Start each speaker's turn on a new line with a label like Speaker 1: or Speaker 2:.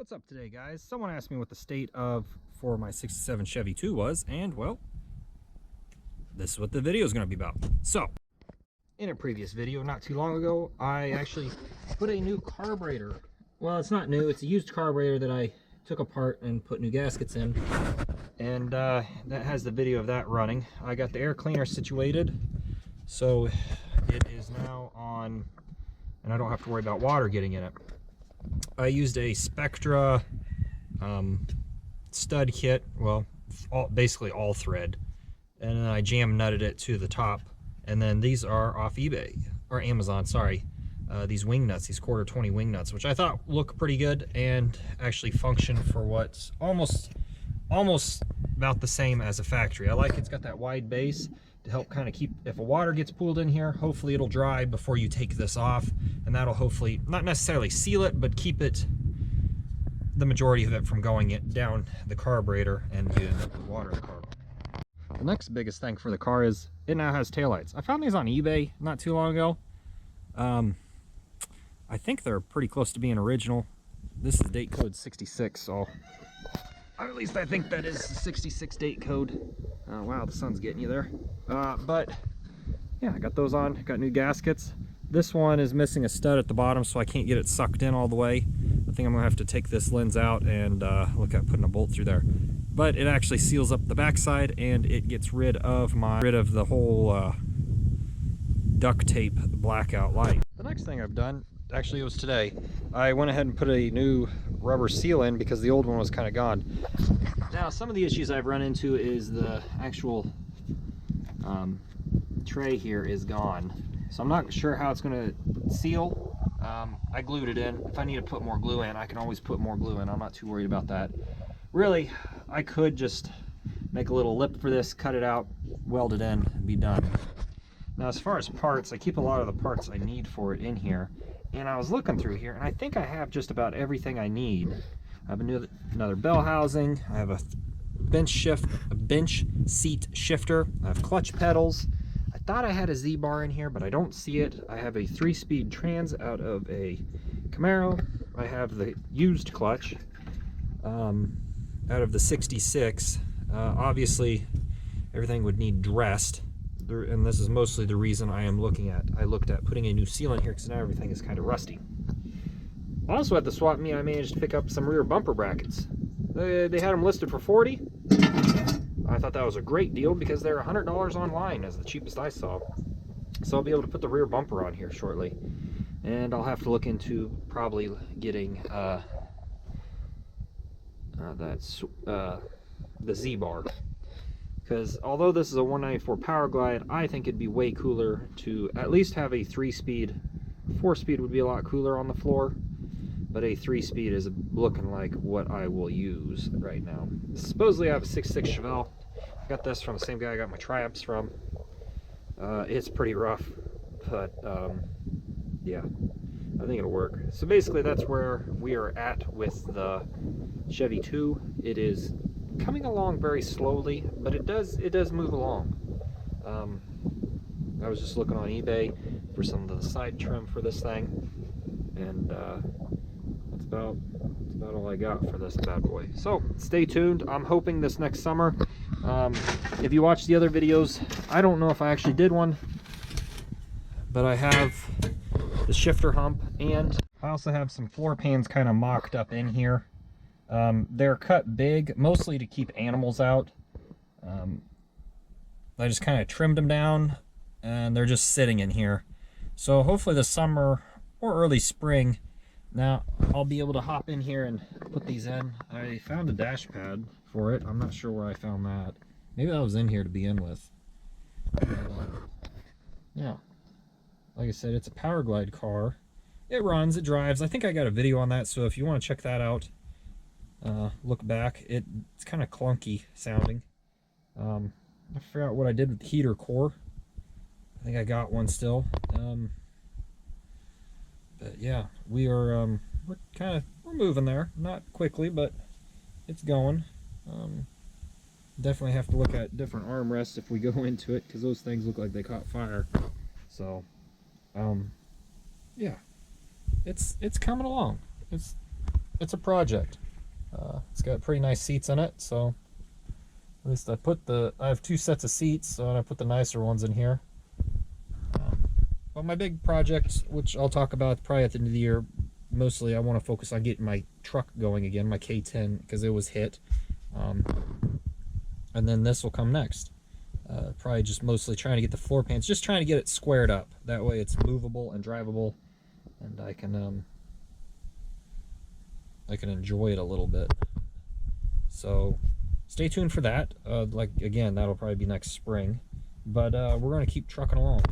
Speaker 1: What's up today, guys? Someone asked me what the state of for my 67 Chevy II was, and well, this is what the video is going to be about. So, in a previous video not too long ago, I actually put a new carburetor. Well, it's not new, it's a used carburetor that I took apart and put new gaskets in, and that has the video of that running. I got the air cleaner situated, so it is now on, and I don't have to worry about water getting in it. I used a Spectra stud kit, well, basically all thread, and then I jam nutted it to the top. And then these are off eBay, or Amazon, sorry. These wing nuts, these quarter 20 wing nuts, which I thought look pretty good and actually function for what's almost about the same as a factory. I like it's got that wide base to help kind of keep, if a water gets pooled in here, hopefully it'll dry before you take this off, and that'll hopefully not necessarily seal it, but keep it, the majority of it, from going down the carburetor and getting up with water in the car. The next biggest thing for the car is it now has taillights. I found these on eBay not too long ago. I think they're pretty close to being original. This is date code 66, so at least I think that is the 66 date code. Wow, the sun's getting you there. But yeah, I got those on, got new gaskets. This one is missing a stud at the bottom, so I can't get it sucked in all the way. I think I'm gonna have to take this lens out and look at putting a bolt through there. But it actually seals up the backside, and it gets rid of the whole duct tape blackout light. The next thing I've done, actually it was today, I went ahead and put a new rubber seal in because the old one was kind of gone. Now, some of the issues I've run into is the actual tray here is gone, so I'm not sure how it's going to seal. I glued it in. If I need to put more glue in, I can always put more glue in. I'm not too worried about that. Really, I could just make a little lip for this, cut it out, weld it in, and be done. Now, as far as parts, I keep a lot of the parts I need for it in here, and I was looking through here, and I think I have just about everything I need. I have another bell housing, I have a bench seat shifter, I have clutch pedals. I thought I had a Z-bar in here, but I don't see it. I have a 3-speed trans out of a Camaro. I have the used clutch out of the 66. Obviously, everything would need dressed, and this is mostly the reason I looked at putting a new seal in here, because now everything is kind of rusty. Also at the swap meet, I managed to pick up some rear bumper brackets. They had them listed for $40. I thought that was a great deal because they're $100 online, as the cheapest I saw. So I'll be able to put the rear bumper on here shortly, and I'll have to look into probably getting the Z-bar, because although this is a 194 Power Glide, I think it'd be way cooler to at least have a 3-speed. 4-speed would be a lot cooler on the floor, but a 3-speed is looking like what I will use right now. Supposedly I have a 6.6 Chevelle. I got this from the same guy I got my Triumphs from. It's pretty rough, but yeah, I think it'll work. So basically that's where we are at with the Chevy II. It is coming along very slowly, but it does move along. I was just looking on eBay for some of the side trim for this thing, and that's about all I got for this bad boy. So stay tuned. I'm hoping this next summer. If you watch the other videos, I don't know if I actually did one, but I have the shifter hump, and I also have some floor pans kind of mocked up in here. They're cut big, mostly to keep animals out. I just kind of trimmed them down, and they're just sitting in here. So hopefully this summer or early spring, now I'll be able to hop in here and put these in. I found a dash pad for it. I'm not sure where I found that. Maybe that was in here to begin with. Yeah, like I said, it's a Power Glide car. It runs, it drives. I think I got a video on that, so if you want to check that out, look back. It's kind of clunky sounding. I forgot what I did with the heater core. I think I got one still. But yeah, we're moving there. Not quickly, but it's going. Definitely have to look at different armrests if we go into it, because those things look like they caught fire. So yeah, it's coming along. it's a project. It's got pretty nice seats in it, so at least I have 2 sets of seats, so I put the nicer ones in here. But my big project, which I'll talk about probably at the end of the year, mostly I want to focus on getting my truck going again, my K10, because it was hit. And then this will come next. Probably just mostly trying to get the floor pans, just trying to get it squared up. That way it's movable and drivable, and I can enjoy it a little bit. So stay tuned for that. Like again, that'll probably be next spring. But we're going to keep trucking along.